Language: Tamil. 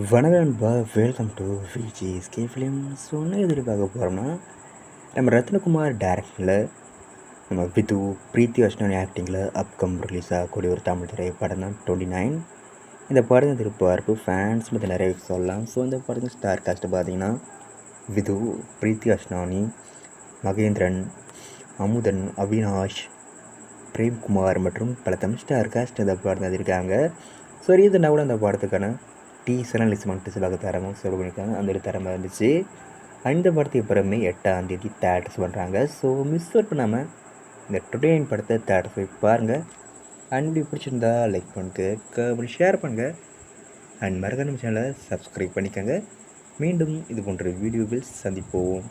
வணக்கம் நண்பா, வெல்கம் டு விஜிஎஸ்கே ஃபிலிம்ஸ். ஒன்று எதிர் பார்க்க போகிறோம்னா, நம்ம ரத்னகுமார் டைரக்ஷனில் நம்ம விது பிரீத்தி அஷ்ணானி ஆக்டிங்கில் அப்கம் ரிலீஸ் ஆகக்கூடிய ஒரு தமிழ் திரைப்படம் தான் 29. இந்த படம் எதிர்பார்ப்பு ஃபேன்ஸ் மற்ற நிறைய சொல்லலாம். ஸோ இந்த படத்தின் ஸ்டார் காஸ்ட்டு பார்த்தீங்கன்னா விது, பிரீத்தி அஷ்ணானி, மகேந்திரன், அமுதன், அவினாஷ், பிரேம்குமார் மற்றும் பல தமிழ் ஸ்டார் காஸ்ட் இந்த படம் இருக்காங்க. ஸோ ரீசனாக கூட அந்த படத்துக்கான டீசராக ரிலீஸ் பண்ணிட்டு சில தரமும் செலவு பண்ணியிருக்காங்க. அந்த தரமாக இருந்துச்சு. அந்த படத்தை அப்புறமே 8ஆம் தேதி தேட்டர்ஸ் பண்ணுறாங்க. ஸோ மிஸ் அவுட் பண்ணாமல் இந்த 29 படத்தை தேட்டர்ஸ் போய் பாருங்கள். அண்ட் இப்படி பிடிச்சிருந்தா லைக் பண்ணுங்க, ஷேர் பண்ணுங்கள், அண்ட் மறக்காம சேனலை சப்ஸ்கிரைப் பண்ணிக்கோங்க. மீண்டும் இது போன்ற வீடியோவில் சந்திப்போம்.